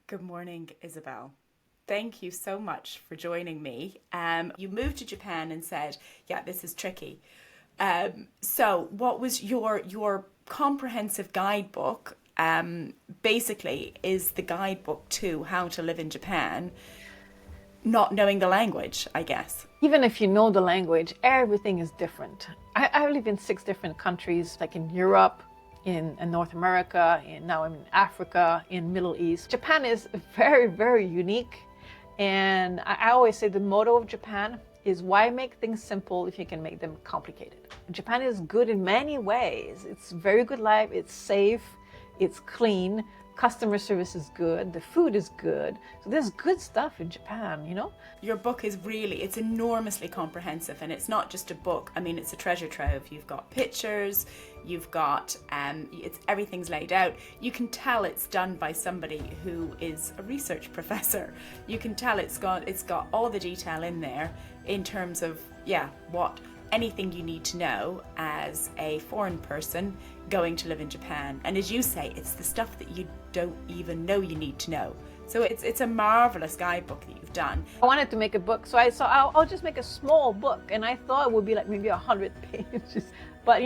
Good morning, Izabelle. Thank you so much for joining me. You moved to Japan and said, "Yeah, this is tricky." So, what was your comprehensive guidebook? Basically, is the guidebook to how to live in Japan, not knowing the language, I guess. Even if you know the language, everything is different. I live in 6 different countries, like in Europe, in North America, now I'm in Africa, in Middle East. Japan is very, very unique. And I always say the motto of Japan is why make things simple if you can make them complicated. Japan is good in many ways. It's very good life, it's safe, it's clean, customer service is good, the food is good. So there's good stuff in Japan. Your book is it's enormously comprehensive, and it's not just a book. I mean, it's a treasure trove. You've got pictures, you've got, everything's laid out. You can tell it's done by somebody who is a research professor. You can tell it's got all the detail in there in terms of, anything you need to know as a foreign person going to live in Japan. And as you say, it's the stuff that you don't even know you need to know. So it's a marvelous guidebook that you've done. I wanted to make a book, so I'll just make a small book, and I thought it would be like maybe 100 pages. But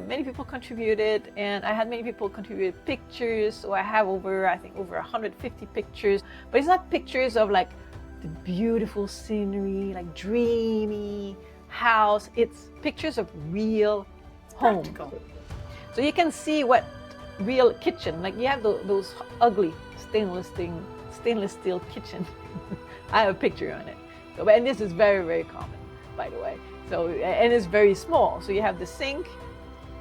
many people contributed, and I had many people contribute pictures. So I have over 150 pictures. But it's not pictures of like the beautiful scenery, like dreamy house. It's pictures of real home. Practical. So you can see what real kitchen, like you have those ugly stainless steel kitchen. I have a picture on it. So, and this is very, very common, by the way. So, and it's very small. So you have the sink,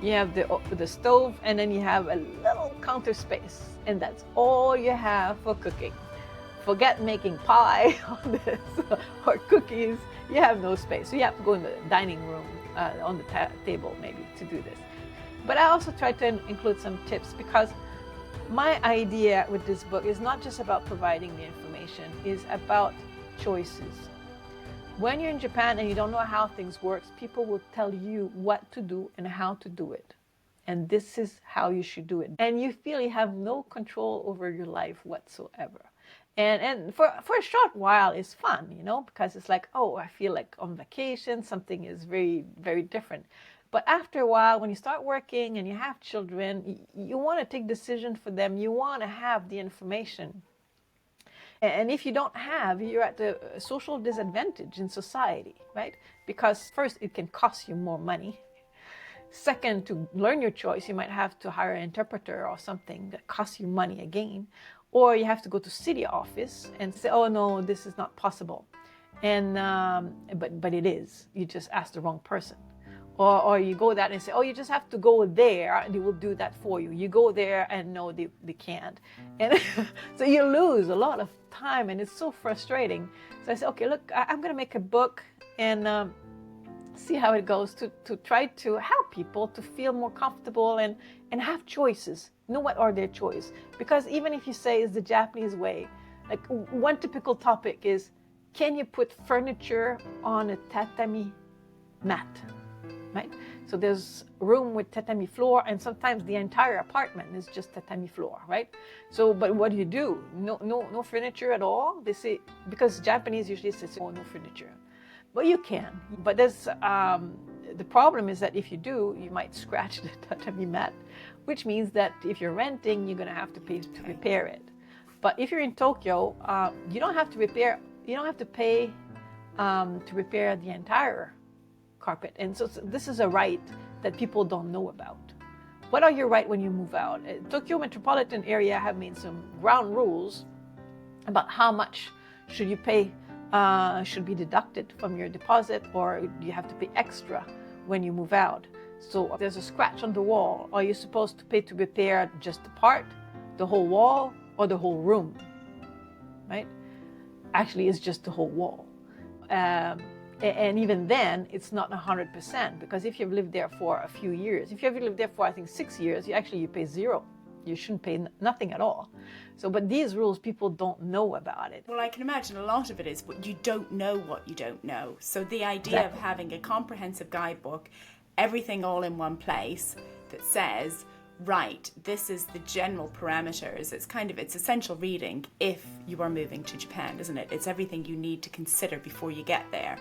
you have the stove, and then you have a little counter space. And that's all you have for cooking. Forget making pie on this or cookies. You have no space. So you have to go in the dining room on the table maybe to do this. But I also try to include some tips, because my idea with this book is not just about providing the information, it's about choices. When you're in Japan and you don't know how things work, people will tell you what to do and how to do it. And this is how you should do it. And you feel you have no control over your life whatsoever. And for a short while it's fun, because it's like, oh, I feel like on vacation, something is very, very different. But after a while, when you start working and you have children, you want to take decisions for them. You want to have the information. And if you don't have, you're at a social disadvantage in society, right? Because first, it can cost you more money. Second, to learn your choice, you might have to hire an interpreter or something that costs you money again. Or you have to go to city office and say, oh no, this is not possible. And but it is. You just asked the wrong person. Or you go there and say, oh, you just have to go there and they will do that for you. You go there and no, they can't. And so you lose a lot of time, and it's so frustrating. So I said, okay, look, I'm going to make a book and see how it goes to try to help people to feel more comfortable and have choices. Know what are their choices. Because even if you say it's the Japanese way, like one typical topic is, can you put furniture on a tatami mat? Right? So there's a room with tatami floor, and sometimes the entire apartment is just tatami floor, right? So, but what do? No furniture at all? They say, because Japanese usually say, oh, no furniture. But you can. But there's, the problem is that if you do, you might scratch the tatami mat, which means that if you're renting, you're gonna have to pay to repair it. But if you're in Tokyo, you don't have to pay to repair the entire carpet. And so this is a right that people don't know about. What are your rights when you move out? Tokyo metropolitan area have made some ground rules about how much should you pay, should be deducted from your deposit, or you have to pay extra when you move out. So if there's a scratch on the wall, are you supposed to pay to repair just the part, the whole wall, or the whole room? Right? Actually, it's just the whole wall. And even then, it's not 100%, because if you've lived there for a few years, if you've lived there for, I think, 6 years, you pay zero. You shouldn't pay nothing at all. So, but these rules, people don't know about it. Well, I can imagine a lot of it is you don't know what you don't know. So the idea of having a comprehensive guidebook, everything all in one place that says right, this is the general parameters. It's essential reading if you are moving to Japan, isn't it? It's everything you need to consider before you get there.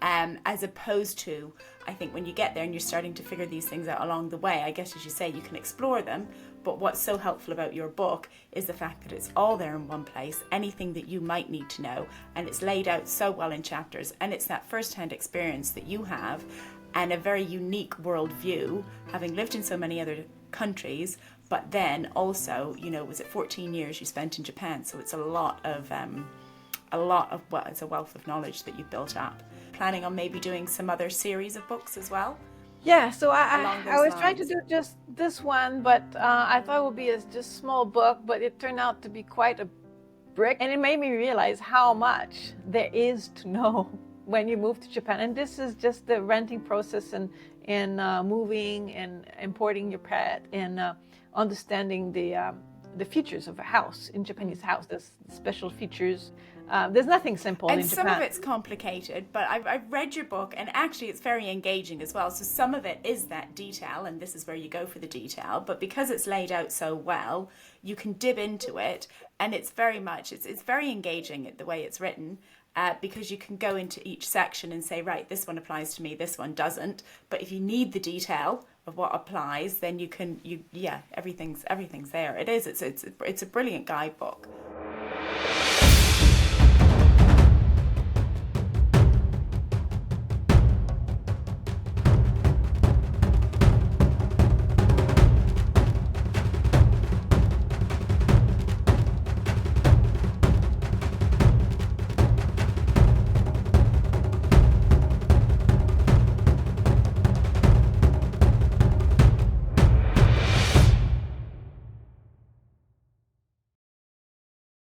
As opposed to, I think when you get there and you're starting to figure these things out along the way, I guess as you say, you can explore them. But what's so helpful about your book is the fact that it's all there in one place, anything that you might need to know, and it's laid out so well in chapters, and it's that first-hand experience that you have and a very unique worldview, having lived in so many other countries, but then also, was it 14 years you spent in Japan? So it's a lot of it's a wealth of knowledge that you've built up. Planning on maybe doing some other series of books as well? Yeah, so I was trying to do just this one, but I thought it would be a just small book, but it turned out to be quite a brick, and it made me realize how much there is to know when you move to Japan. And this is just the renting process and moving and importing your pet and understanding the features of a house in Japanese house. There's special features. There's nothing simple in Japan. And some of it's complicated, but I've read your book, and actually it's very engaging as well. So some of it is that detail, and this is where you go for the detail. But because it's laid out so well, you can dip into it, and it's very engaging the way it's written. Because you can go into each section and say, right, this one applies to me, this one doesn't. But if you need the detail of what applies, then everything's there. It's a brilliant guidebook.